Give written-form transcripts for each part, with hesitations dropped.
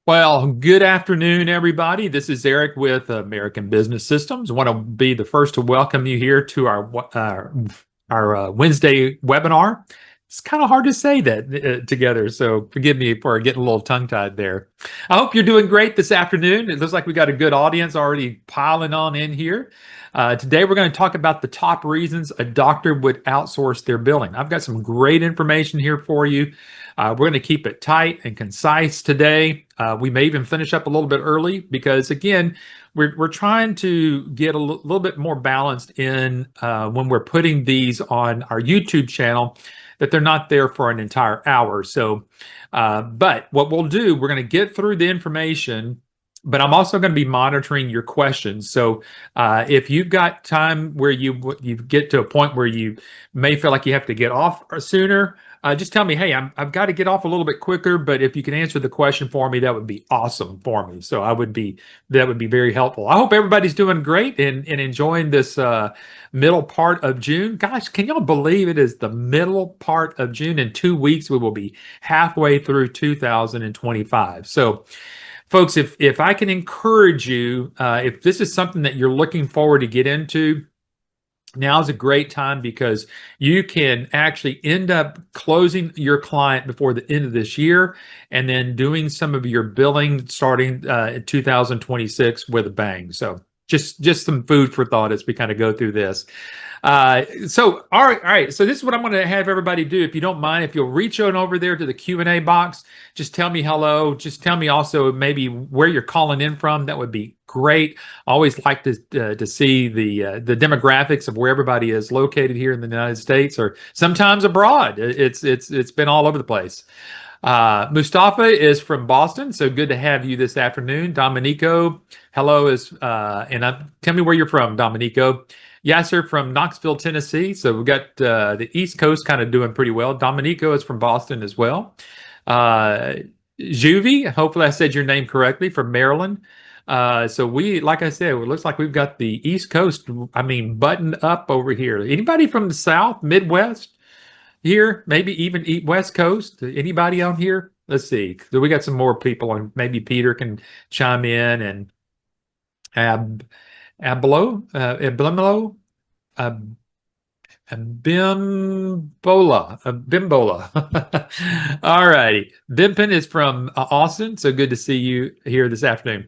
Well, good afternoon, everybody. This is Eric with American Business Systems. I want to be the first to welcome you here to our Wednesday webinar. It's kind of hard to say that together, so forgive me for getting a little tongue-tied there. I hope you're doing great this afternoon. It looks like we got a good audience already piling on in here. Today, we're going to talk about the top reasons a doctor would outsource their billing. I've got some great information here for you. We're going to keep it tight and concise today. We may even finish up a little bit early because, again, we're trying to get a little bit more balanced in when we're putting these on our YouTube channel, that they're not there for an entire hour. So, but what we'll do, we're going to get through the information, but I'm also going to be monitoring your questions. So if you've got time where you get to a point where you may feel like you have to get off sooner, just tell me, hey, I've got to get off a little bit quicker, but if you can answer the question for me, that would be awesome for me. So that would be very helpful. I hope everybody's doing great and enjoying this middle part of June. Gosh, can y'all believe it is the middle part of June? In 2 weeks, we will be halfway through 2025. So folks, if I can encourage you, if this is something that you're looking forward to get into, now is a great time because you can actually end up closing your client before the end of this year and then doing some of your billing starting in 2026 with a bang. So just some food for thought as we kind of go through this. So all right. So this is what I'm going to have everybody do. If you don't mind, if you'll reach on over there to the Q&A box, just tell me hello. Just tell me also maybe where you're calling in from. That would be great. I always like to see the demographics of where everybody is located here in the United States or sometimes abroad. It's been all over the place. Mustafa is from Boston, so good to have you this afternoon. Dominico, hello, tell me where you're from, Dominico. Yasser from Knoxville, Tennessee. So we've got the East Coast kind of doing pretty well. Dominico is from Boston as well. Juvie, hopefully I said your name correctly, from Maryland. So like I said, it looks like we've got the East Coast, buttoned up over here. Anybody from the South, Midwest here? Maybe even West Coast? Anybody on here? Let's see. So we got some more people, and maybe Peter can chime in, and Abimolo, Bimbola. All righty. Bimpin is from Austin, so good to see you here this afternoon.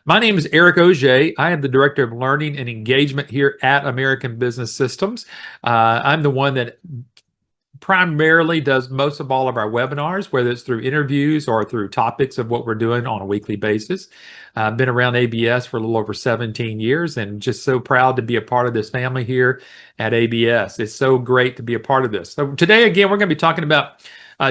My name is Eric Auger. I am the Director of Learning and Engagement here at American Business Systems. I'm the one that primarily does most of all of our webinars, whether it's through interviews or through topics of what we're doing on a weekly basis. I've been around ABS for a little over 17 years and just so proud to be a part of this family here at ABS. It's so great to be a part of this. So today, again, we're going to be talking about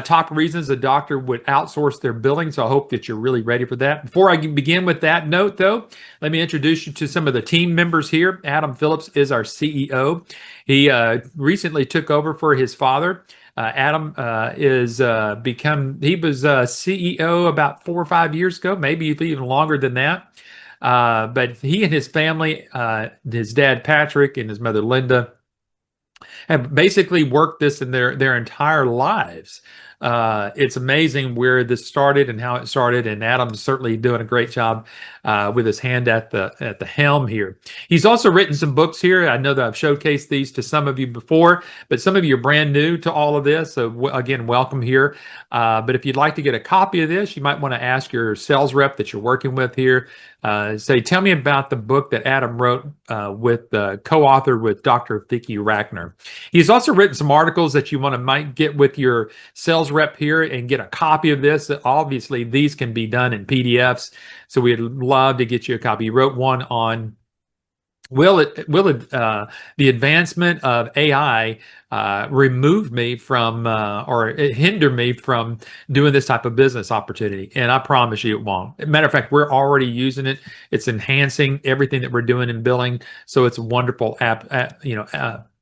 top reasons a doctor would outsource their billing. So I hope that you're really ready for that. Before I begin with that note, though, let me introduce you to some of the team members here. Adam Phillips is our CEO. He recently took over for his father. Adam he was CEO about 4 or 5 years ago, maybe even longer than that. But he and his family, his dad Patrick and his mother Linda, have basically worked this in their entire lives. It's amazing where this started and how it started, and Adam's certainly doing a great job with his hand at the helm here. He's also written some books here. I know that I've showcased these to some of you before, but some of you are brand new to all of this. So again, welcome here. But if you'd like to get a copy of this, you might want to ask your sales rep that you're working with here. Say, tell me about the book that Adam wrote co-authored with Dr. Vicki Rackner. He's also written some articles that you might get with your sales rep here and get a copy of this. Obviously, these can be done in PDFs, so we'd love to get you a copy. He wrote one on the advancement of AI remove me from or hinder me from doing this type of business opportunity? And I promise you it won't. Matter of fact, we're already using it. It's enhancing everything that we're doing in billing. So it's a wonderful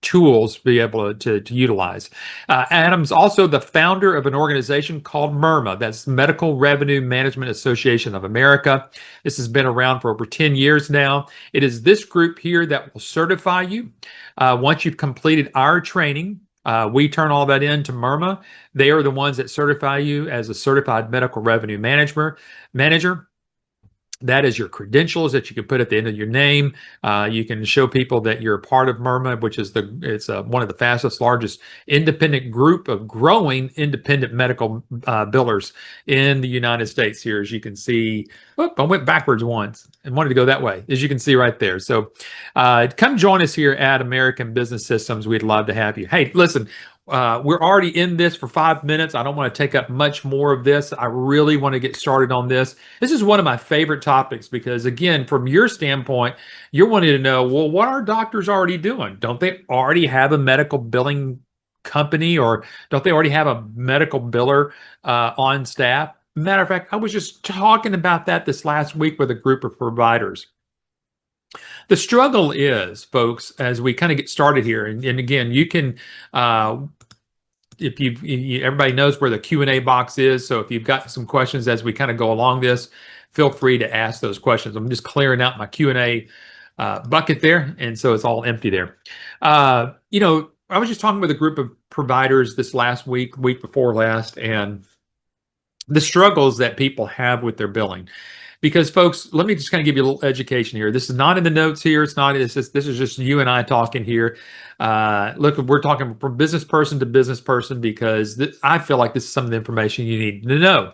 tools to be able to utilize. Adam's also the founder of an organization called MERMA, that's Medical Revenue Management Association of America. This has been around for over 10 years now. It is this group here that will certify you once you've completed our training We turn all that into MIRMA. They are the ones that certify you as a certified medical revenue manager. That is your credentials that you can put at the end of your name. You can show people that you're a part of MIRMA, which is one of the fastest, largest independent group of growing independent medical billers in the United States. Here, as you can see, I went backwards once and wanted to go that way, as you can see right there. So come join us here at American Business Systems. We'd love to have you. Hey, listen, we're already in this for 5 minutes. I don't want to take up much more of this. I really want to get started on this. This is one of my favorite topics because, again, from your standpoint, you're wanting to know, well, what are doctors already doing? Don't they already have a medical billing company, or don't they already have a medical biller on staff? Matter of fact, I was just talking about that this last week with a group of providers. The struggle is, folks, as we kind of get started here, and again, you can if everybody knows where the Q&A box is. So if you've got some questions as we kind of go along this, feel free to ask those questions. I'm just clearing out my Q&A bucket there, and so it's all empty there. I was just talking with a group of providers this last week before last, and the struggles that people have with their billing. Because, folks, let me just kind of give you a little education here. This is not in the notes here. This is just you and I talking here. Look, we're talking from business person to business person because I feel like this is some of the information you need to know.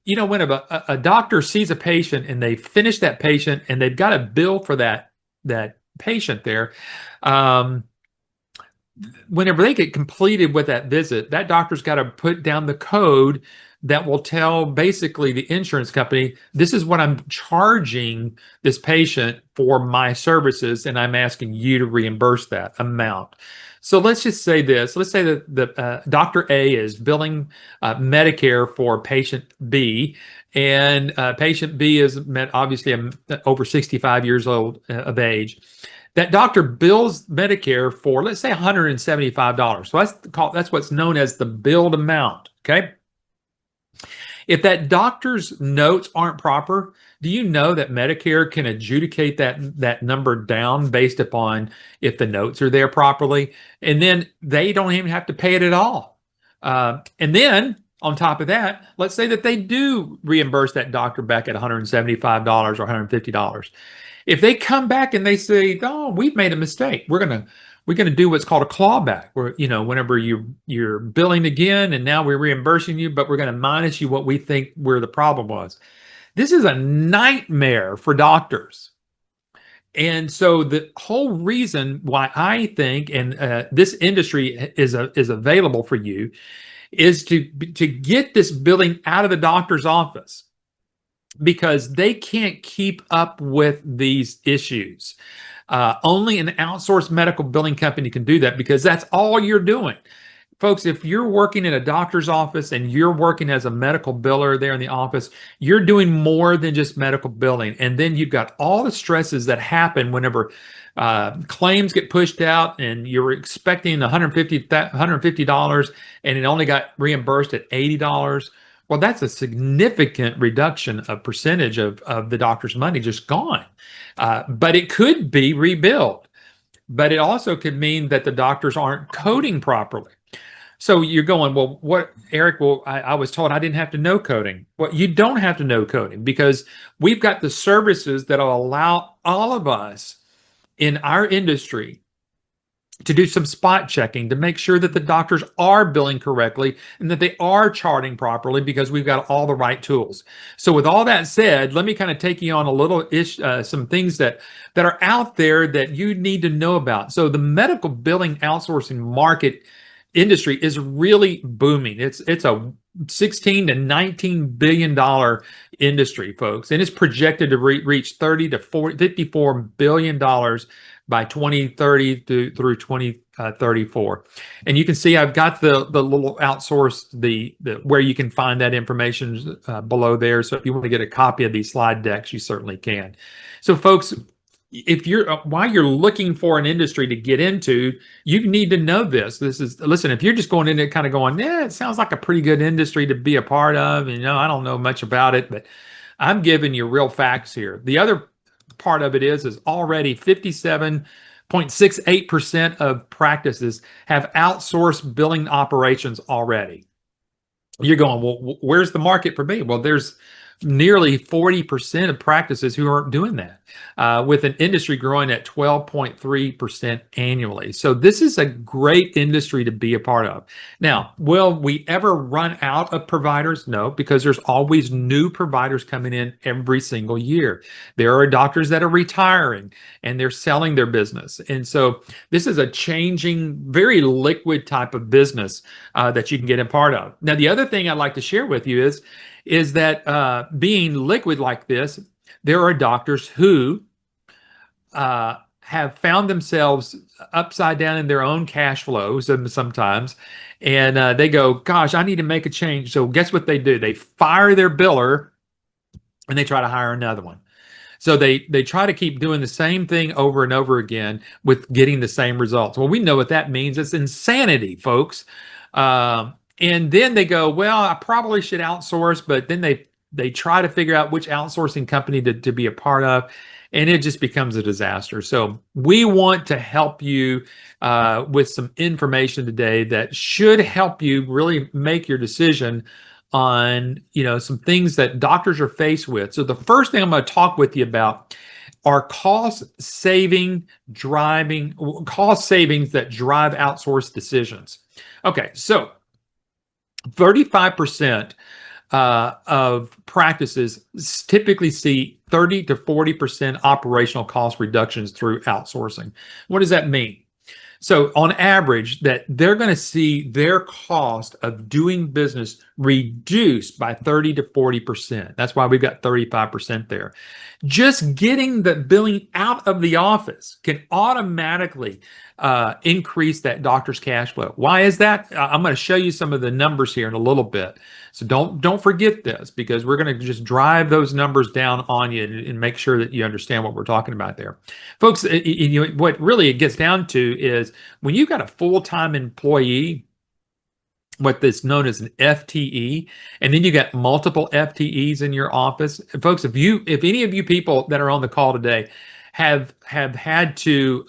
When a doctor sees a patient and they finish that patient and they've got a bill for that patient there, whenever they get completed with that visit, that doctor's got to put down the code that will tell basically the insurance company, this is what I'm charging this patient for my services, and I'm asking you to reimburse that amount. So let's just say this. Let's say that Dr. A is billing Medicare for patient B, and patient B is obviously over 65 years old of age. That doctor bills Medicare for, let's say, $175. So that's what's known as the billed amount, okay? If that doctor's notes aren't proper, do you know that Medicare can adjudicate that number down based upon if the notes are there properly? And then they don't even have to pay it at all. And then on top of that, let's say that they do reimburse that doctor back at $175 or $150. If they come back and they say, "Oh, we've made a mistake. We're gonna do what's called a clawback, where whenever you're billing again and now we're reimbursing you, but we're going to minus you what we think where the problem was." This is a nightmare for doctors. And so the whole reason why I think this industry is available for you is to get this billing out of the doctor's office, because they can't keep up with these issues. Only an outsourced medical billing company can do that, because that's all you're doing. Folks, if you're working in a doctor's office and you're working as a medical biller there in the office, you're doing more than just medical billing. And then you've got all the stresses that happen whenever claims get pushed out and you're expecting $150 and it only got reimbursed at $80. Well, that's a significant reduction of percentage of the doctor's money just gone. But it could be rebuilt. But it also could mean that the doctors aren't coding properly. So you're going, well, what, Eric? Well, I was told I didn't have to know coding. Well, you don't have to know coding, because we've got the services that will allow all of us in our industry to do some spot checking to make sure that the doctors are billing correctly and that they are charting properly, because we've got all the right tools. So with all that said, let me kind of take you on a little some things that are out there that you need to know about. So the medical billing outsourcing market industry is really booming. It's a 16 to 19 billion dollar industry, folks, and it's projected to reach 30 to 54 billion dollars by 2030 through 2034. And you can see I've got the little outsource, the where you can find that information below there. So if you want to get a copy of these slide decks, you certainly can. So folks, if while you're looking for an industry to get into, you need to know this. Listen, if you're just going in there kind of going, yeah, it sounds like a pretty good industry to be a part of, and I don't know much about it, but I'm giving you real facts here. The other part of it is already 57 0.68% of practices have outsourced billing operations already. You're going, well, where's the market for me? Well, there's nearly 40% of practices who aren't doing that, with an industry growing at 12.3% annually. So this is a great industry to be a part of. Now, will we ever run out of providers? No, because there's always new providers coming in every single year. There are doctors that are retiring and they're selling their business. And so this is a changing, very liquid type of business that you can get a part of. Now, the other thing I'd like to share with you is that being liquid like this, there are doctors who have found themselves upside down in their own cash flows sometimes, and they go, gosh, I need to make a change. So guess what they do? They fire their biller and they try to hire another one. So they try to keep doing the same thing over and over again with getting the same results. Well, we know what that means. It's insanity, folks. And then they go, well, I probably should outsource, but then they try to figure out which outsourcing company to be a part of, and it just becomes a disaster. So we want to help you with some information today that should help you really make your decision on, some things that doctors are faced with. So the first thing I'm going to talk with you about are cost savings that drive outsourced decisions. Okay, so 35% of practices typically see 30 to 40% operational cost reductions through outsourcing. What does that mean? So on average, that they're going to see their cost of doing business reduced by 30 to 40%. That's why we've got 35% there. Just getting the billing out of the office can automatically increase that doctor's cash flow. Why is that? I'm going to show you some of the numbers here in a little bit. So don't forget this, because we're going to just drive those numbers down on you and make sure that you understand what we're talking about there. Folks, what really it gets down to is when you've got a full-time employee, what is known as an FTE, and then you got multiple FTEs in your office. And folks, if any of you people that are on the call today have had to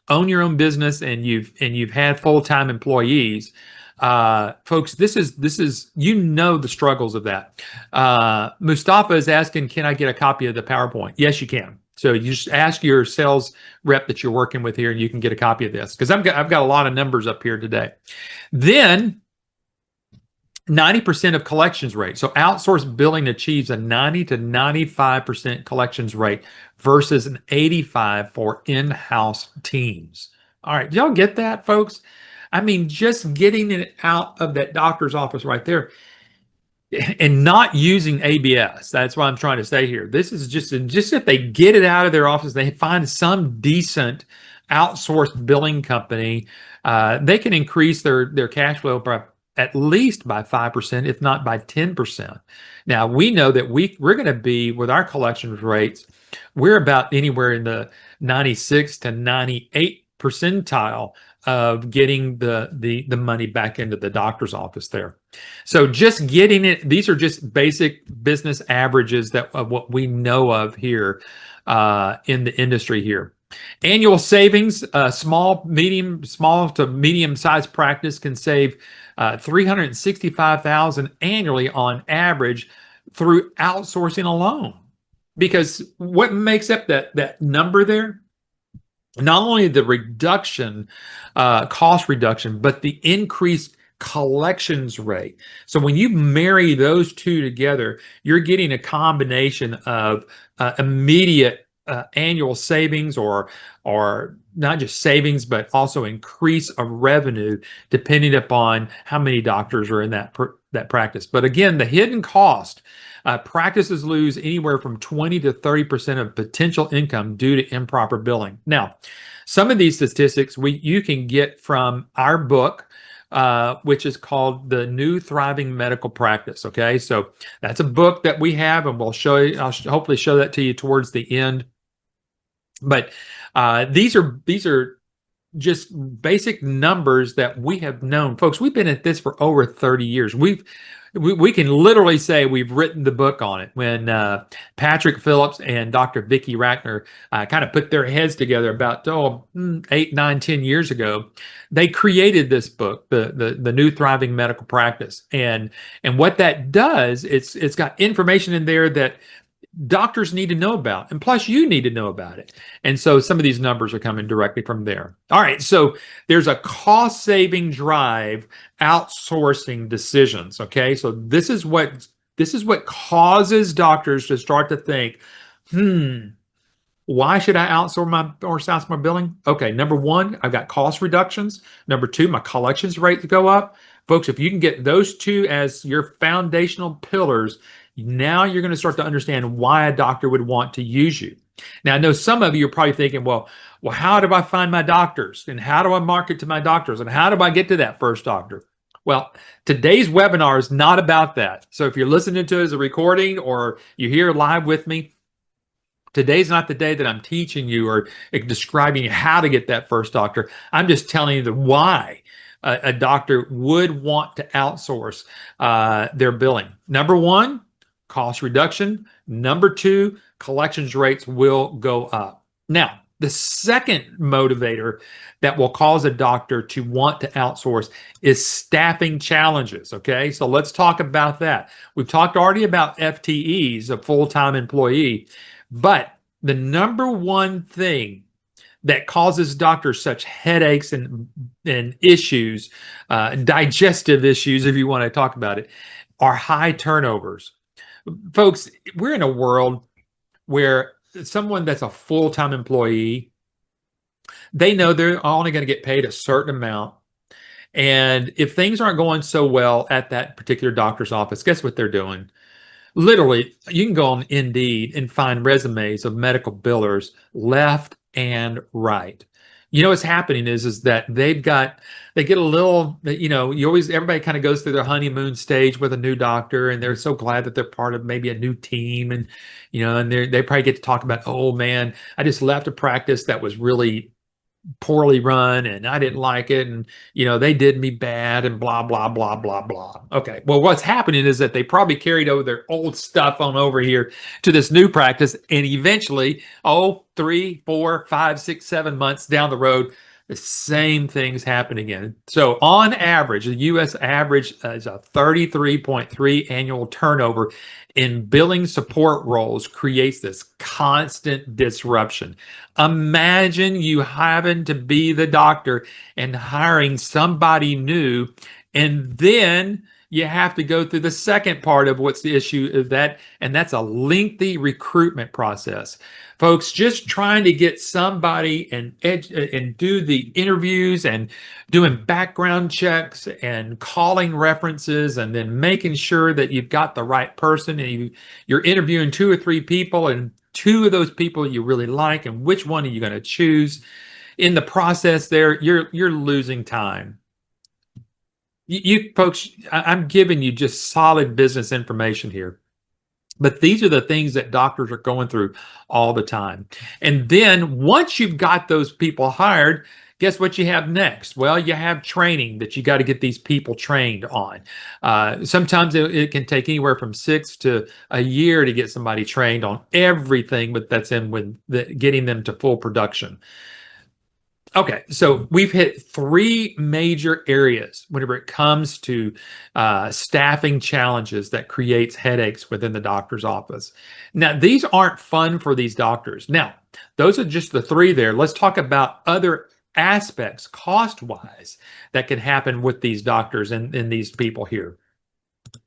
own your own business and you've had full-time employees, folks, this is the struggles of that. Mustafa is asking, can I get a copy of the PowerPoint? Yes, you can. So you just ask your sales rep that you're working with here, and you can get a copy of this, because I've got a lot of numbers up here today. Then 90% of collections rate. So outsourced billing achieves a 90 to 95% collections rate versus an 85 for in-house teams. All right, y'all get that, folks? I mean, just getting it out of that doctor's office right there and not using ABS. That's what I'm trying to say here. This is just if they get it out of their office, they find some decent outsourced billing company, they can increase their cash flow by at least by 5%, if not by 10%. Now, we know that we're going to be, with our collections rates, we're about anywhere in the 96 to 98 percentile of getting the money back into the doctor's office there. So just getting it, these are just basic business averages of what we know of here in the industry here. Annual savings, small to medium sized practice can save $365,000 annually on average through outsourcing alone. Because what makes up that number there? Not only the reduction, cost reduction, but the increased collections rate. So when you marry those two together, you're getting a combination of immediate annual savings, or not just savings, but also increase of revenue depending upon how many doctors are in that practice. But again, the hidden cost, practices lose anywhere from 20 to 30% of potential income due to improper billing. Now, some of these statistics you can get from our book, which is called The New Thriving Medical Practice. Okay, so that's a book that we have, and we'll show you. I'll hopefully show that to you towards the end. But these are just basic numbers that we have known, folks. We've been at this for over 30 years. we can literally say we've written the book on it. When Patrick Phillips and Dr. Vicki Rackner kind of put their heads together about 8, 9, 10 years ago, they created this book, the New Thriving Medical Practice. And what that does, it's got information in there that doctors need to know about, and plus you need to know about it. And so some of these numbers are coming directly from there. All right, so there's a cost saving drive outsourcing decisions. Okay, so this is what causes doctors to start to think, why should I outsource my billing? Okay, number one, I've got cost reductions. Number two, my collections rate to go up. Folks, if you can get those two as your foundational pillars, now you're going to start to understand why a doctor would want to use you. Now, I know some of you are probably thinking, well, how do I find my doctors? And how do I market to my doctors? And how do I get to that first doctor? Well, today's webinar is not about that. So if you're listening to it as a recording or you're here live with me, today's not the day that I'm teaching you or describing how to get that first doctor. I'm just telling you the why a doctor would want to outsource their billing. Number one, cost reduction. Number two, collections rates will go up. Now, the second motivator that will cause a doctor to want to outsource is staffing challenges. Okay, so let's talk about that. We've talked already about FTEs, a full-time employee, but the number one thing that causes doctors such headaches and issues, digestive issues, if you want to talk about it, are high turnovers. Folks, we're in a world where someone that's a full-time employee, they know they're only going to get paid a certain amount. And if things aren't going so well at that particular doctor's office, guess what they're doing? Literally, you can go on Indeed and find resumes of medical billers left and right. You know what's happening is that they get a little, everybody kind of goes through their honeymoon stage with a new doctor, and they're so glad that they're part of maybe a new team, and and they probably get to talk about, oh man, I just left a practice that was really poorly run and I didn't like it, and they did me bad, and blah blah blah blah blah. Okay, well, what's happening is that they probably carried over their old stuff on over here to this new practice, and eventually 3, 4, 5, 6, 7 months down the road, the same things happen again. So on average, the U.S. average is a 33.3 annual turnover in billing support roles, creates this constant disruption. Imagine you having to be the doctor and hiring somebody new, and then you have to go through the second part of what's the issue of that, and that's a lengthy recruitment process. Folks, just trying to get somebody and do the interviews and doing background checks and calling references and then making sure that you've got the right person, and you're interviewing 2 or 3 people, and 2 of those people you really like, and which one are you going to choose? In the process there, you're losing time. You folks, I'm giving you just solid business information here. But these are the things that doctors are going through all the time. And then once you've got those people hired, guess what you have next? Well, you have training that you got to get these people trained on. Sometimes it can take anywhere from 6 to a year to get somebody trained on everything, but that's in with getting them to full production. Okay, so we've hit 3 major areas whenever it comes to staffing challenges that creates headaches within the doctor's office. Now, these aren't fun for these doctors. Now, those are just the 3 there. Let's talk about other aspects, cost-wise, that can happen with these doctors and these people here.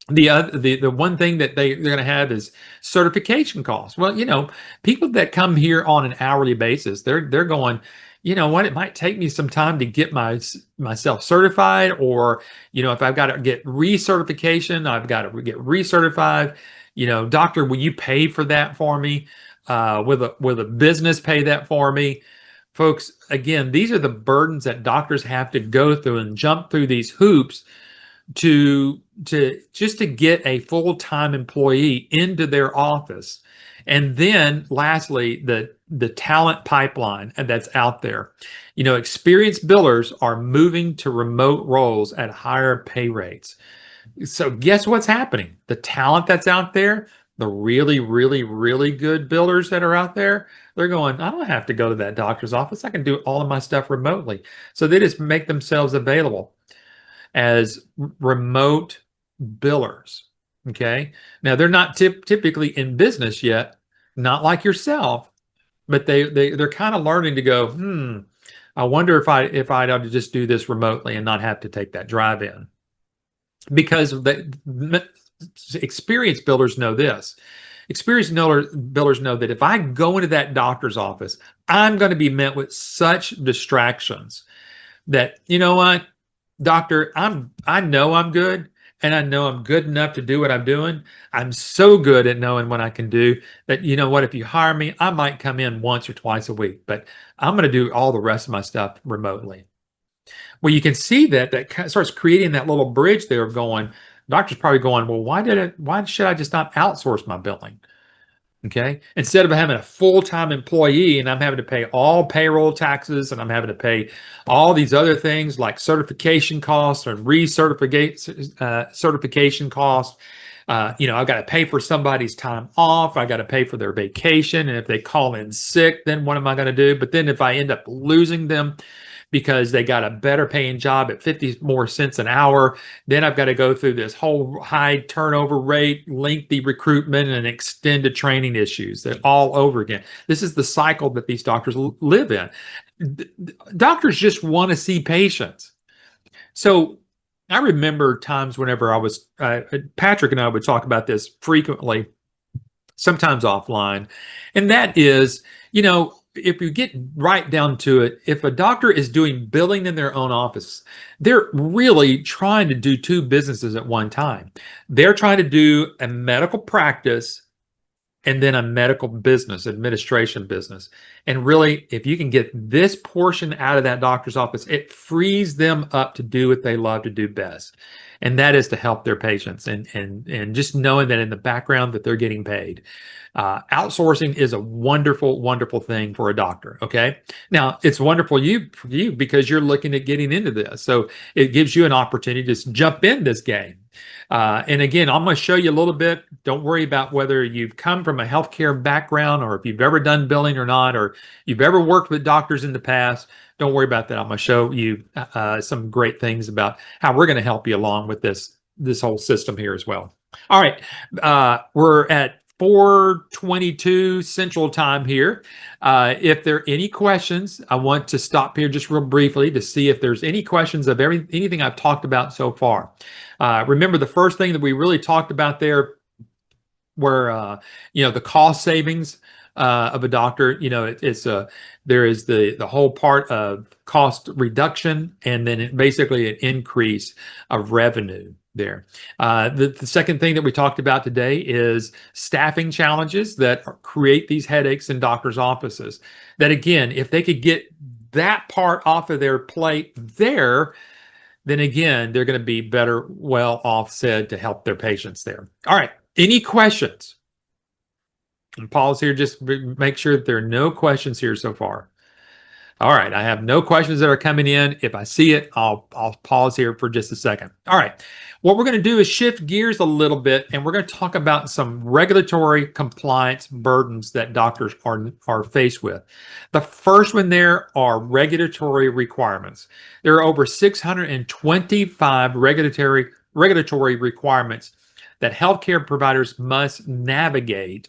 The one thing that they're going to have is certification costs. Well, people that come here on an hourly basis, they're going, you know what, it might take me some time to get myself certified, or if I've got to get recertification, I've got to get recertified. Doctor, will you pay for that for me? Will a business pay that for me? Folks, again, these are the burdens that doctors have to go through and jump through these hoops to get a full-time employee into their office. And then lastly, the talent pipeline that's out there. Experienced billers are moving to remote roles at higher pay rates. So guess what's happening? The talent that's out there, the really, really, really good builders that are out there, they're going, I don't have to go to that doctor's office. I can do all of my stuff remotely. So they just make themselves available as remote billers. Okay. Now they're not typically in business yet, not like yourself, but they're kind of learning to go, I wonder if I ought to just do this remotely and not have to take that drive in. Because the experienced builders know this. Experienced builders know that if I go into that doctor's office, I'm going to be met with such distractions that, you know what, doctor, I know I'm good, and I know I'm good enough to do what I'm doing. I'm so good at knowing what I can do that, you know what, if you hire me, I might come in once or twice a week, but I'm going to do all the rest of my stuff remotely. Well, you can see that starts creating that little bridge there going, doctor's probably going, well, why should I just not outsource my billing? Okay. Instead of having a full-time employee and I'm having to pay all payroll taxes and I'm having to pay all these other things like certification costs or certification costs. I've got to pay for somebody's time off. I got to pay for their vacation. And if they call in sick, then what am I going to do? But then if I end up losing them because they got a better paying job at 50 more cents an hour, then I've got to go through this whole high turnover rate, lengthy recruitment, and extended training issues that all over again. This is the cycle that these doctors live in. Doctors just want to see patients. So I remember times whenever I was, Patrick and I would talk about this frequently, sometimes offline, and that is, if you get right down to it, if a doctor is doing billing in their own office, they're really trying to do two businesses at one time. They're trying to do a medical practice and then a medical business, administration business. And really, if you can get this portion out of that doctor's office, it frees them up to do what they love to do best. And that is to help their patients and just knowing that in the background that they're getting paid. Outsourcing is a wonderful, wonderful thing for a doctor. Okay. Now it's wonderful for you because you're looking at getting into this. So it gives you an opportunity to just jump in this game. And again, I'm going to show you a little bit. Don't worry about whether you've come from a healthcare background or if you've ever done billing or not, or you've ever worked with doctors in the past. Don't worry about that. I'm going to show you some great things about how we're going to help you along with this whole system here as well. All right. We're at 4:22 Central Time here. If there are any questions, I want to stop here just real briefly to see if there's any questions of anything I've talked about so far. Remember, the first thing that we really talked about there were, the cost savings of a doctor. There is the whole part of cost reduction, and then basically an increase of revenue there. The second thing that we talked about today is staffing challenges that create these headaches in doctors' offices. That again, if they could get that part off of their plate there, then again, they're going to be better well off said to help their patients there. All right. Any questions? And pause here, just make sure that there are no questions here so far. All right, I have no questions that are coming in. If I see it, I'll pause here for just a second. All right, what we're going to do is shift gears a little bit, and we're going to talk about some regulatory compliance burdens that doctors are faced with. The first one there are regulatory requirements. There are over 625 regulatory requirements that healthcare providers must navigate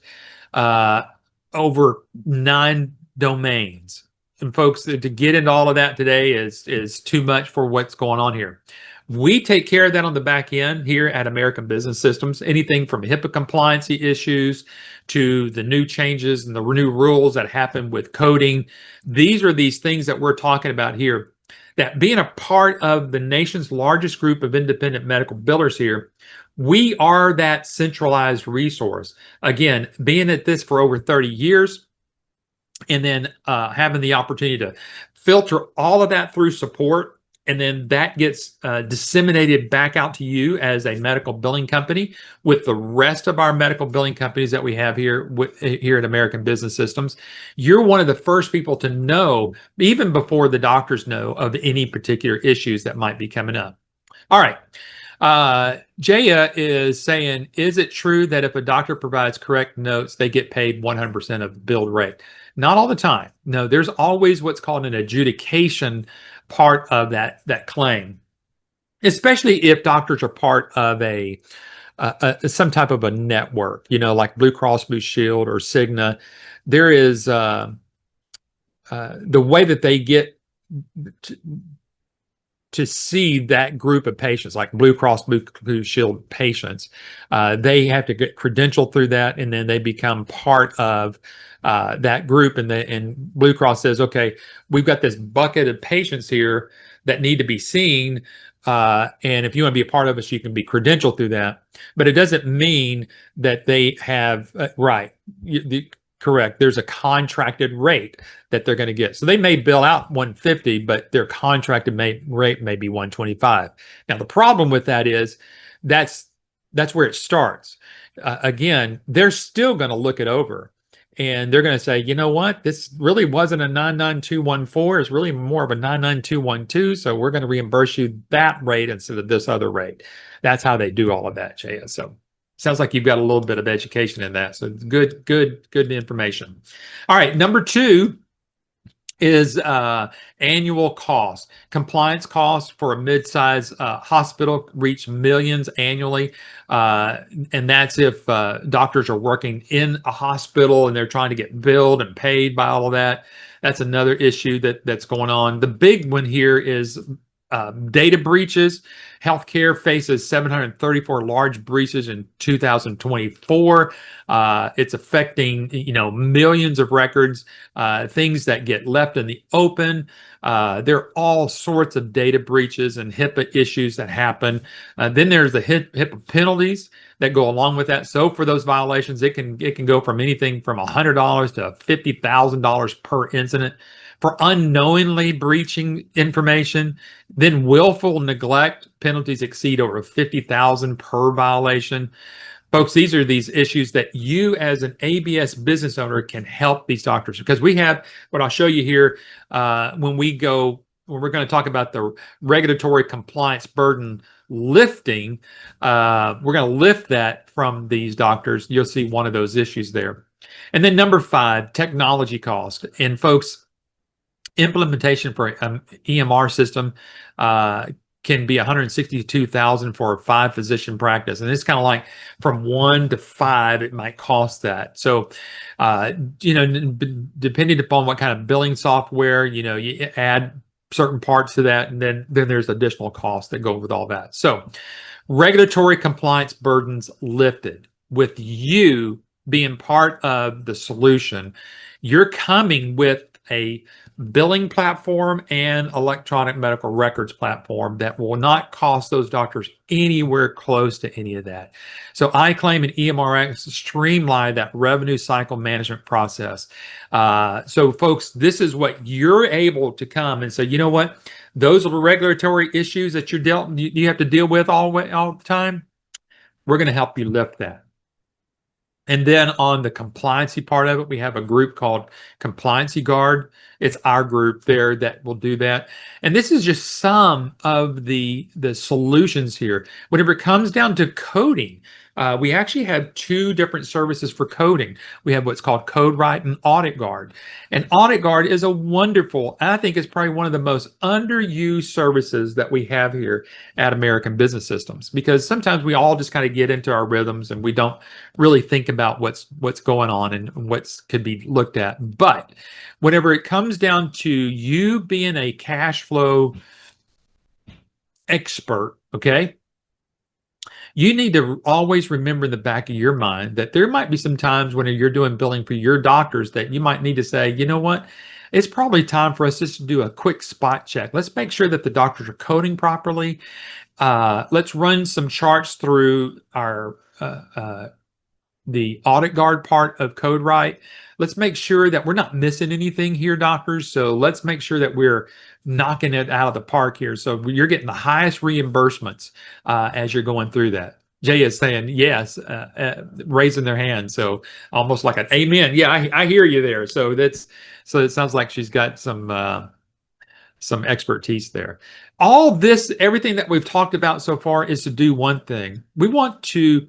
over 9 domains. And folks, to get into all of that today is too much for what's going on here. We take care of that on the back end here at American Business Systems. Anything from HIPAA compliancy issues to the new changes and the new rules that happen with coding. These are these things that we're talking about here. That being a part of the nation's largest group of independent medical billers here, we are that centralized resource. Again, being at this for over 30 years, and then having the opportunity to filter all of that through support, and then that gets disseminated back out to you as a medical billing company with the rest of our medical billing companies that we have here here at American Business Systems. You're one of the first people to know, even before the doctors know, of any particular issues that might be coming up. All right. Jaya is saying, is it true that if a doctor provides correct notes, they get paid 100% of billed rate? Not all the time. No, there's always what's called an adjudication part of that claim, especially if doctors are part of some type of a network, like Blue Cross Blue Shield or Cigna. There is the way that they get to, to see that group of patients, like Blue Cross Blue Shield patients, they have to get credentialed through that, and then they become part of that group. And Blue Cross says, okay, we've got this bucket of patients here that need to be seen. And if you want to be a part of us, you can be credentialed through that. But it doesn't mean that they have, correct. There's a contracted rate that they're going to get. So they may bill out 150, but their contracted rate may be 125. Now, the problem with that is that's where it starts. Again, they're still going to look it over. And they're going to say, you know what? This really wasn't a 99214. It's really more of a 99212. So we're going to reimburse you that rate instead of this other rate. That's how they do all of that, Jaya. So sounds like you've got a little bit of education in that. So good information. All right, number 2 is annual cost. Compliance costs for a mid-size hospital reach millions annually. And that's if doctors are working in a hospital and they're trying to get billed and paid by all of that. That's another issue that's going on. The big one here is data breaches. Healthcare faces 734 large breaches in 2024. It's affecting, millions of records, things that get left in the open. There are all sorts of data breaches and HIPAA issues that happen. Then there's the HIPAA penalties that go along with that. So for those violations, it can go from anything from $100 to $50,000 per incident. For unknowingly breaching information, then willful neglect, penalties exceed over $50,000 per violation. Folks, these are these issues that you as an ABS business owner can help these doctors, because we have what I'll show you here when we're going to talk about the regulatory compliance burden lifting. We're going to lift that from these doctors. You'll see one of those issues there. And then number 5, technology cost. And folks, implementation for an EMR system can be $162,000 for a 5-physician practice, and it's kind of like from 1 to 5, it might cost that. So, depending upon what kind of billing software, you add certain parts to that, and then there's additional costs that go with all that. So, regulatory compliance burdens lifted with you being part of the solution. You're coming with a billing platform and electronic medical records platform that will not cost those doctors anywhere close to any of that. So iClaim and EMRX streamline that revenue cycle management process. So folks, this is what you're able to come and say, you know what? Those are the regulatory issues that you have to deal with all the time. We're going to help you lift that. And then on the compliancy part of it, we have a group called Compliancy Guard. It's our group there that will do that. And this is just some of the solutions here. Whenever it comes down to coding, we actually have 2 different services for coding. We have what's called CodeWrite and Audit Guard. And Audit Guard is a wonderful, I think it's probably one of the most underused services that we have here at American Business Systems, because sometimes we all just kind of get into our rhythms and we don't really think about what's going on and what could be looked at. But whenever it comes down to you being a cash flow expert, okay, you need to always remember in the back of your mind that there might be some times when you're doing billing for your doctors that you might need to say, you know what, it's probably time for us just to do a quick spot check. Let's make sure that the doctors are coding properly. Let's run some charts through our the Audit Guard part of CodeWrite. Let's make sure that we're not missing anything here, doctors. So let's make sure that we're knocking it out of the park here. So you're getting the highest reimbursements as you're going through that. Jay is saying yes, raising their hand. So almost like an amen. Yeah, I hear you there. So it sounds like she's got some some expertise there. All this, everything that we've talked about so far is to do one thing. We want to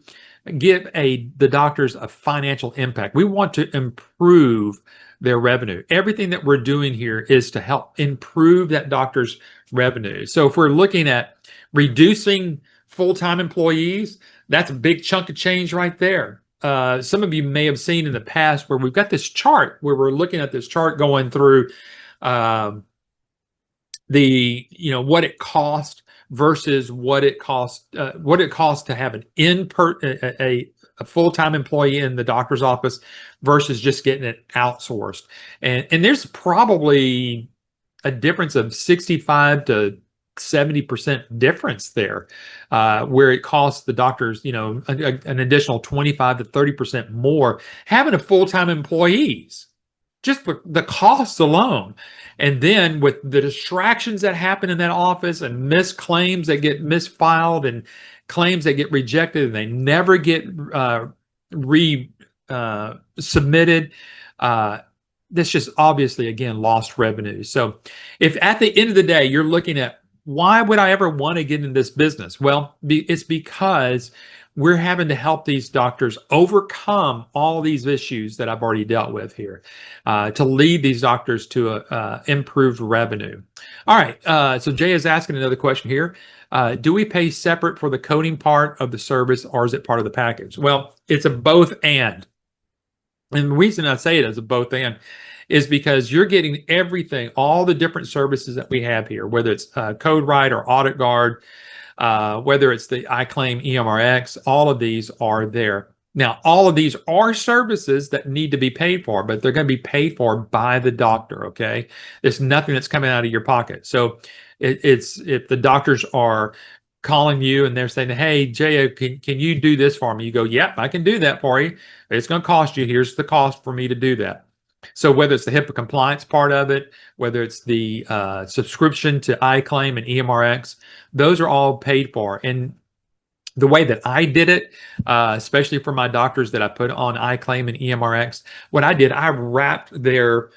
give the doctors a financial impact. We want to improve their revenue. Everything that we're doing here is to help improve that doctor's revenue. So if we're looking at reducing full-time employees, that's a big chunk of change right there. Some of you may have seen in the past where we've got this chart where we're looking at this chart going through what it cost versus what it costs to have a full-time employee in the doctor's office versus just getting it outsourced. And there's probably a difference of 65 to 70% difference there, where it costs the doctors, an additional 25 to 30% more having a full-time employees, just the costs alone. And then with the distractions that happen in that office and missed claims that get misfiled and claims that get rejected and they never get submitted, that's just obviously, again, lost revenue. So if at the end of the day, you're looking at why would I ever want to get in this business? Well, it's because we're having to help these doctors overcome all these issues that I've already dealt with here, to lead these doctors to improved revenue. All right, so Jay is asking another question here. Do we pay separate for the coding part of the service, or is it part of the package? Well, it's a both and. And the reason I say it as a both and is because you're getting everything, all the different services that we have here, whether it's CodeWrite or Audit Guard, whether it's the iClaim EMRX, all of these are there. Now, all of these are services that need to be paid for, but they're going to be paid for by the doctor, okay? There's nothing that's coming out of your pocket. So it's if the doctors are calling you and they're saying, hey, Jay, can you do this for me? You go, yep, I can do that for you. It's going to cost you. Here's the cost for me to do that. So whether it's the HIPAA compliance part of it, whether it's the subscription to iClaim and EMRX, those are all paid for. And the way that I did it, especially for my doctors that I put on iClaim and EMRX, what I did, I wrapped the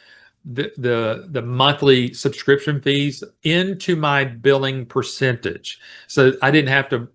monthly subscription fees into my billing percentage. So I didn't have to,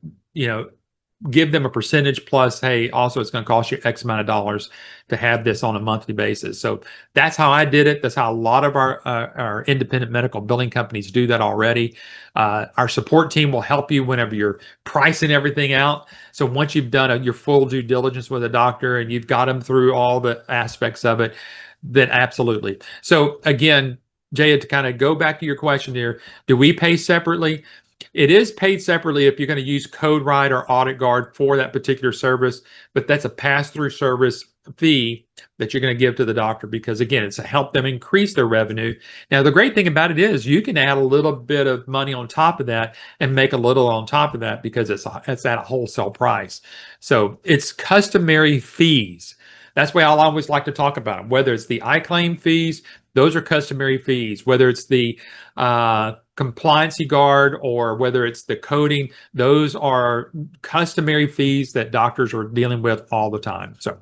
give them a percentage plus, hey, also it's going to cost you X amount of dollars to have this on a monthly basis. So that's how I did it. That's how a lot of our independent medical billing companies do that already. Our support team will help you whenever you're pricing everything out. So once you've done your full due diligence with a doctor and you've got them through all the aspects of it, then absolutely. So again, Jay, to kind of go back to your question here, do we pay separately? It is paid separately if you're going to use CodeWrite or Audit Guard for that particular service, but that's a pass-through service fee that you're going to give to the doctor because, again, it's to help them increase their revenue. Now, the great thing about it is you can add a little bit of money on top of that and make a little on top of that because it's at a wholesale price. So it's customary fees. That's why I'll always like to talk about them. Whether it's the iClaim fees, those are customary fees. Whether it's the compliancy guard or whether it's the coding, those are customary fees that doctors are dealing with all the time. So,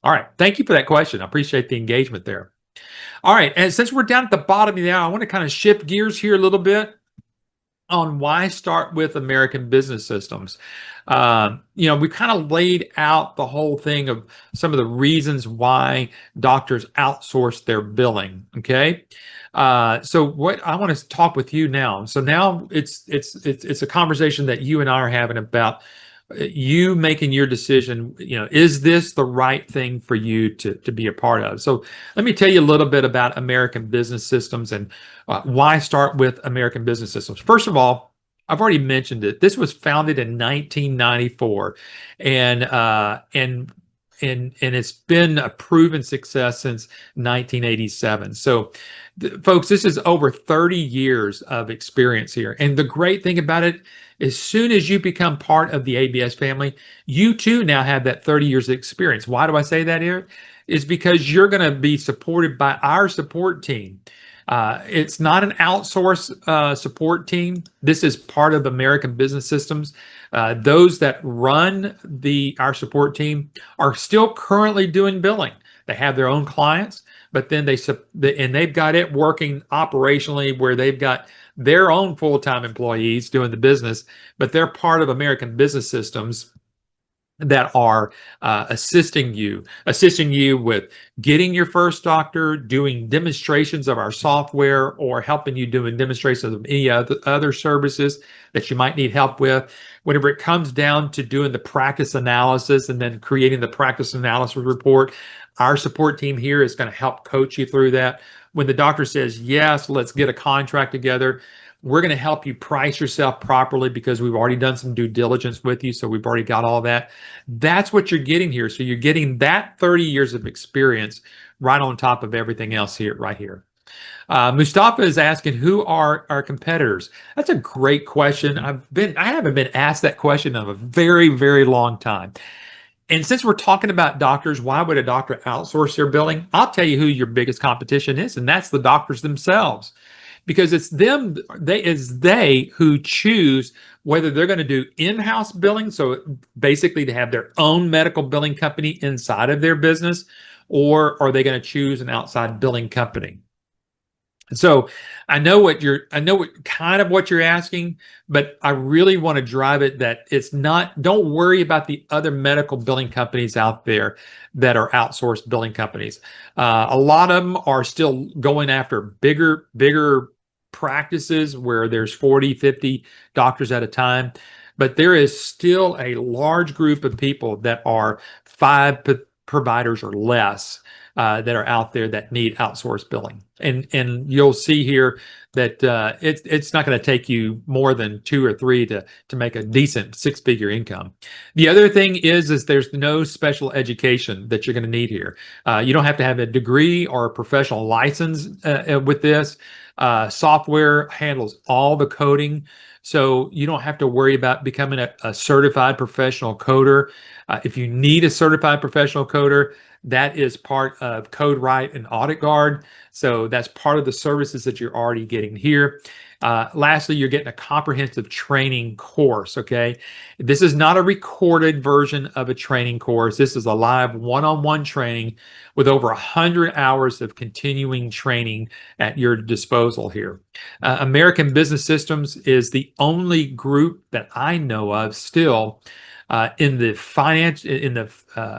all right. Thank you for that question. I appreciate the engagement there. All right. And since we're down at the bottom of the hour, I want to kind of shift gears here a little bit on why start with American Business Systems. We kind of laid out the whole thing of some of the reasons why doctors outsource their billing. Okay. So what I want to talk with you now. So now it's a conversation that you and I are having about you making your decision. Is this the right thing for you to be a part of? So let me tell you a little bit about American Business Systems and why start with American Business Systems. First of all, I've already mentioned it. This was founded in 1994, and it's been a proven success since 1987. So, folks, this is over 30 years of experience here. And the great thing about it, as soon as you become part of the ABS family, you too now have that 30 years of experience. Why do I say that here? Is because you're going to be supported by our support team. It's not an outsource support team. This is part of American Business Systems. Those that run our support team are still currently doing billing. They have their own clients, but then they've got it working operationally where they've got their own full-time employees doing the business, but they're part of American Business Systems that are assisting you with getting your first doctor, doing demonstrations of our software, or helping you doing demonstrations of any other services that you might need help with. Whenever it comes down to doing the practice analysis and then creating the practice analysis report, our support team here is going to help coach you through that. When the doctor says, yes, let's get a contract together, we're going to help you price yourself properly because we've already done some due diligence with you. So we've already got all that. That's what you're getting here. So you're getting that 30 years of experience right on top of everything else here, right here. Mustafa is asking, who are our competitors? That's a great question. I haven't been asked that question in a very, very long time. And since we're talking about doctors, why would a doctor outsource their billing? I'll tell you who your biggest competition is, and that's the doctors themselves, because it's they who choose whether they're going to do in-house billing, so basically to have their own medical billing company inside of their business, or are they going to choose an outside billing company? So I know what you're asking, but I really want to drive it that it's not, don't worry about the other medical billing companies out there that are outsourced billing companies. A lot of them are still going after bigger practices where there's 40, 50 doctors at a time, but there is still a large group of people that are five providers or less that are out there that need outsourced billing. And you'll see here that it's not going to take you more than 2 or 3 to make a decent 6-figure income. The other thing is there's no special education that you're going to need here. You don't have to have a degree or a professional license with this. Software handles all the coding, so you don't have to worry about becoming a certified professional coder. If you need a certified professional coder, that is part of CodeWrite and AuditGuard. So that's part of the services that you're already getting here. Lastly, you're getting a comprehensive training course, okay? This is not a recorded version of a training course. This is a live one-on-one training with over 100 hours of continuing training at your disposal here. American Business Systems is the only group that I know of still in the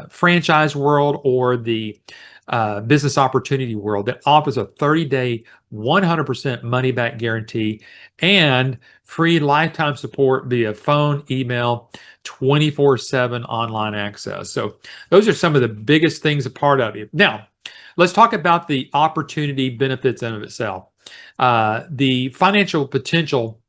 franchise world or the business opportunity world that offers a 30-day, 100% money back guarantee and free lifetime support via phone, email, 24/7 online access. So those are some of the biggest things a part of it. Now, let's talk about the opportunity benefits in of itself. The financial potential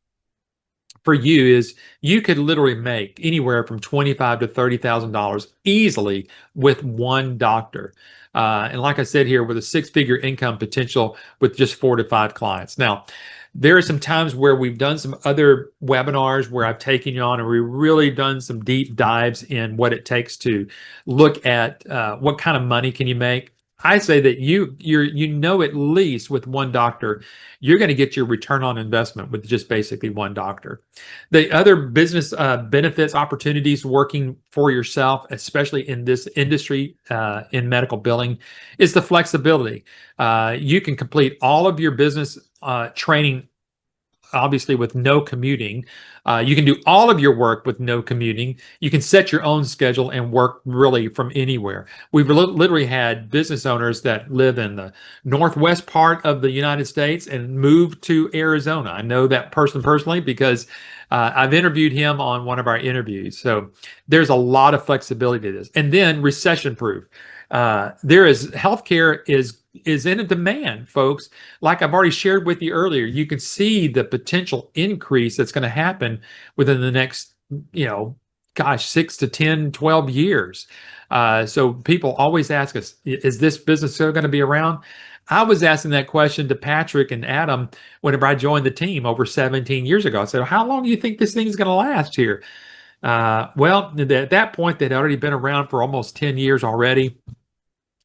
for you is you could literally make anywhere from $25,000 to $30,000 easily with one doctor. And like I said here, with a 6-figure income potential with just 4 to 5 clients. Now, there are some times where we've done some other webinars where I've taken you on and we've really done some deep dives in what it takes to look at what kind of money can you make. I say that you at least with one doctor, you're going to get your return on investment with just basically one doctor. The other business benefits, opportunities working for yourself, especially in this industry in medical billing, is the flexibility. You can complete all of your business training obviously with no commuting. You can do all of your work with no commuting. You can set your own schedule and work really from anywhere. We've literally had business owners that live in the northwest part of the United States and moved to Arizona. I know that person personally because I've interviewed him on one of our interviews. So there's a lot of flexibility to this. And then recession proof. Healthcare is in a demand, folks. Like I've already shared with you earlier, you can see the potential increase that's going to happen within the next, 6 to 10, 12 years. So people always ask us, is this business still going to be around? I was asking that question to Patrick and Adam whenever I joined the team over 17 years ago. I said, how long do you think this thing's going to last here? Well, at that point, they'd already been around for almost 10 years already,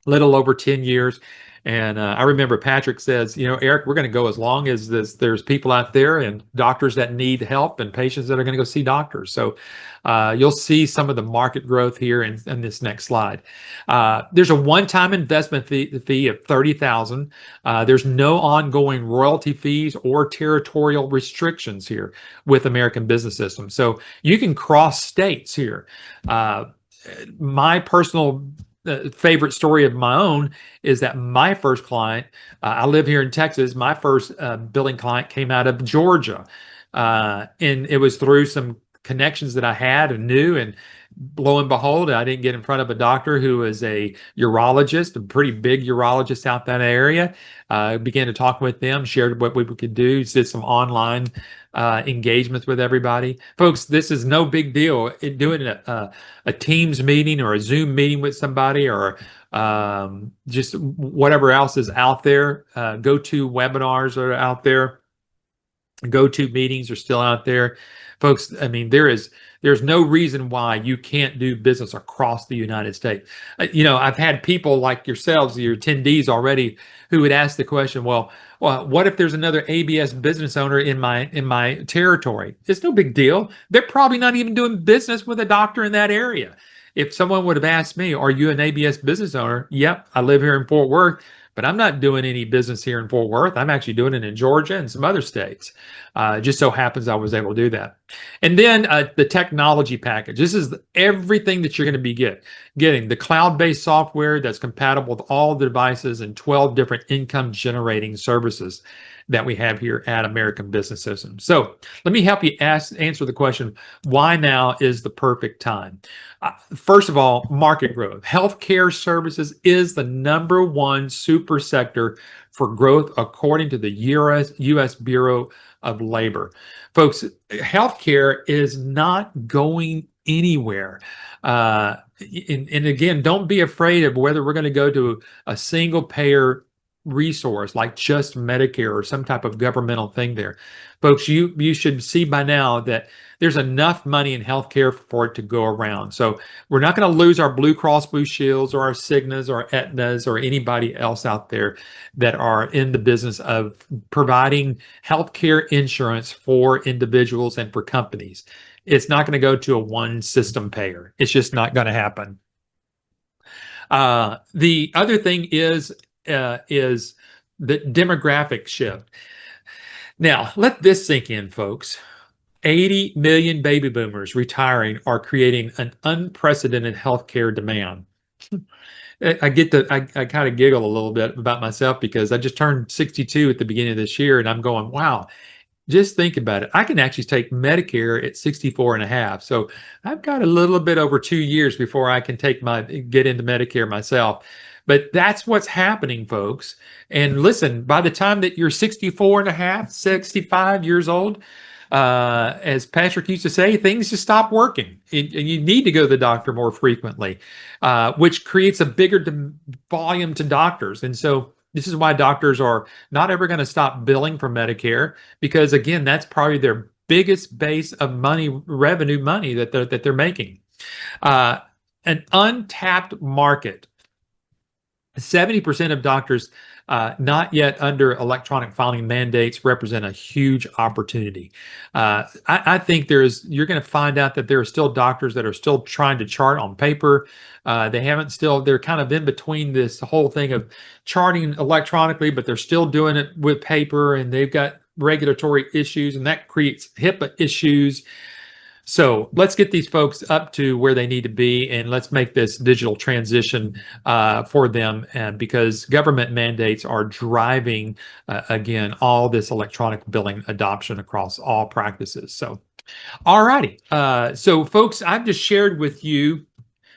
little over 10 years. And I remember Patrick says, Eric, we're going to go as long as there's people out there and doctors that need help and patients that are going to go see doctors. So you'll see some of the market growth here in this next slide. There's a one-time investment fee of $30,000. There's no ongoing royalty fees or territorial restrictions here with American Business System. So you can cross states here. My personal favorite story of my own is that my first client, I live here in Texas, my first billing client came out of Georgia. And it was through some connections that I had and knew, and lo and behold, I didn't get in front of a doctor who was a urologist, a pretty big urologist out that area. Began to talk with them, shared what we could do, did some online engagements with everybody. Folks, this is no big deal. Doing a Teams meeting or a Zoom meeting with somebody, or just whatever else is out there. Go-to webinars are out there. Go-to meetings are still out there. Folks, I mean, there's no reason why you can't do business across the United States. I've had people like yourselves, your attendees already, who would ask the question, well, what if there's another ABS business owner in my territory? It's no big deal. They're probably not even doing business with a doctor in that area. If someone would have asked me, are you an ABS business owner? Yep, I live here in Fort Worth, but I'm not doing any business here in Fort Worth. I'm actually doing it in Georgia and some other states. Just so happens I was able to do that. And then the technology package. This is everything that you're going to be getting. The cloud-based software that's compatible with all the devices and 12 different income-generating services that we have here at American Business System. So let me help you answer the question, why now is the perfect time? First of all, market growth. Healthcare services is the #1 super sector for growth according to the U.S. Bureau of Labor. Folks, healthcare is not going anywhere. And again, don't be afraid of whether we're going to go to a single payer resource like just Medicare or some type of governmental thing there. Folks, you should see by now that there's enough money in healthcare for it to go around. So we're not going to lose our Blue Cross Blue Shields or our Cignas or Aetnas or anybody else out there that are in the business of providing healthcare insurance for individuals and for companies. It's not going to go to a one system payer. It's just not going to happen. The other thing is the demographic shift. Now, let this sink in, folks. 80 million baby boomers retiring are creating an unprecedented healthcare demand. I kind of giggle a little bit about myself because I just turned 62 at the beginning of this year, and I'm going, wow, just think about it. I can actually take Medicare at 64 and a half. So I've got a little bit over 2 years before I can get into Medicare myself. But that's what's happening, folks. And listen, by the time that you're 64 and a half, 65 years old, as Patrick used to say, things just stop working. And you need to go to the doctor more frequently, which creates a bigger volume to doctors. And so this is why doctors are not ever going to stop billing for Medicare, because again, that's probably their biggest base of revenue money that they're making. An untapped market. 70% of doctors not yet under electronic filing mandates represent a huge opportunity. I think you're going to find out that there are still doctors that are still trying to chart on paper. They're kind of in between this whole thing of charting electronically, but they're still doing it with paper, and they've got regulatory issues, and that creates HIPAA issues. So let's get these folks up to where they need to be, and let's make this digital transition for them. And because government mandates are driving, again, all this electronic billing adoption across all practices. So, all righty. So folks, I've just shared with you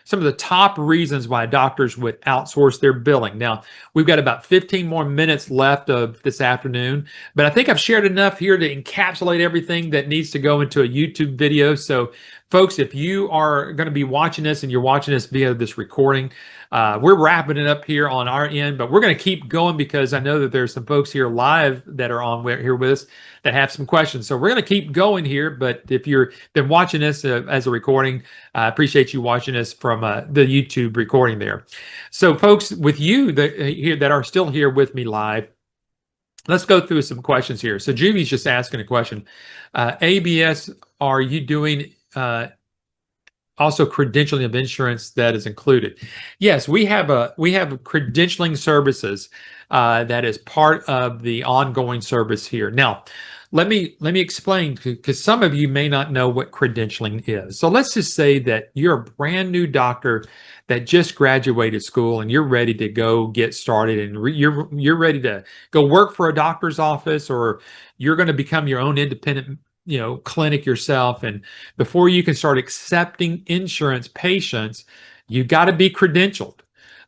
some of the top reasons why doctors would outsource their billing. Now, we've got about 15 more minutes left of this afternoon, but I think I've shared enough here to encapsulate everything that needs to go into a YouTube video. So, folks, if you are going to be watching this and you're watching this via this recording, We're wrapping it up here on our end, but we're going to keep going because I know that there's some folks here live that are on here with us that have some questions. So we're going to keep going here. But if you're been watching this as a recording, I appreciate you watching us from the YouTube recording there. So folks, with you that are still here with me live, let's go through some questions here. So Juvi's just asking a question. ABS, are you doing also credentialing of insurance that is included? Yes, we have credentialing services that is part of the ongoing service here. Now, let me explain, because some of you may not know what credentialing is. So let's just say that you're a brand new doctor that just graduated school and you're ready to go get started, and you're ready to go work for a doctor's office, or you're going to become your own independent clinic yourself. And before you can start accepting insurance patients, you got to be credentialed.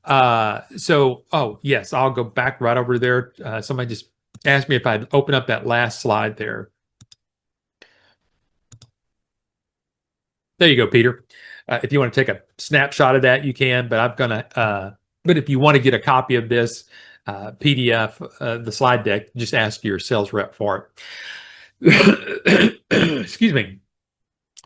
Oh yes, I'll go back right over there. Somebody just asked me if I'd open up that last slide there. There you go, Peter. If you want to take a snapshot of that, you can, but but if you want to get a copy of this PDF, the slide deck, just ask your sales rep for it. Excuse me.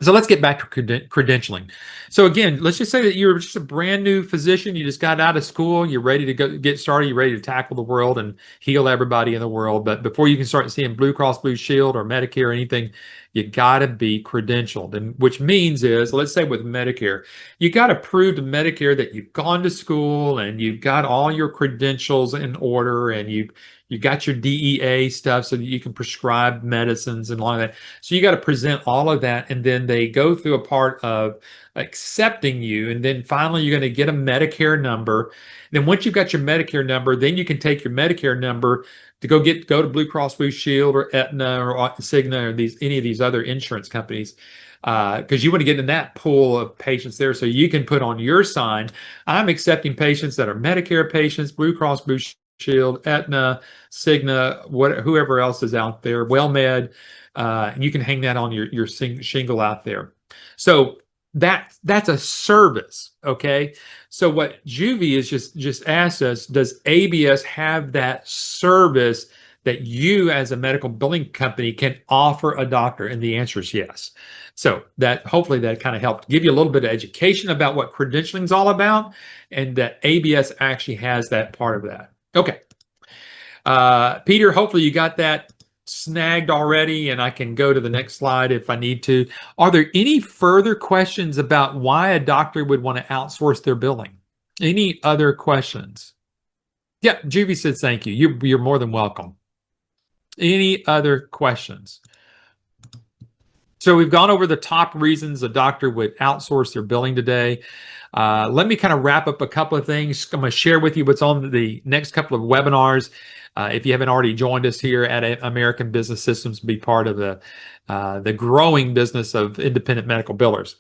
So let's get back to credentialing. So again, let's just say that you're just a brand new physician. You just got out of school. You're ready to get started. You're ready to tackle the world and heal everybody in the world. But before you can start seeing Blue Cross Blue Shield or Medicare or anything, you got to be credentialed. And which means is, let's say with Medicare, you got to prove to Medicare that you've gone to school and you've got all your credentials in order, and you got your DEA stuff so that you can prescribe medicines and all of that. So you got to present all of that, and then they go through a part of accepting you, and then finally you're going to get a Medicare number. And then once you've got your Medicare number, then you can take your Medicare number to go to Blue Cross Blue Shield or Aetna or Cigna or any of these other insurance companies, because you want to get in that pool of patients there, so you can put on your sign, I'm accepting patients that are Medicare patients, Blue Cross Blue Shield, Aetna, Cigna, whoever else is out there, WellMed, and you can hang that on your shingle out there. So that's a service, okay? So what Juvie is just asked us, does ABS have that service that you as a medical billing company can offer a doctor? And the answer is yes. So that hopefully that kind of helped give you a little bit of education about what credentialing is all about, and that ABS actually has that part of that. Okay. Peter, hopefully you got that snagged already, and I can go to the next slide if I need to. Are there any further questions about why a doctor would want to outsource their billing? Any other questions? Yeah, Juvie says thank you. You're more than welcome. Any other questions? So we've gone over the top reasons a doctor would outsource their billing today. Let me kind of wrap up a couple of things. I'm going to share with you what's on the next couple of webinars. If you haven't already joined us here at American Business Systems, be part of the growing business of independent medical billers.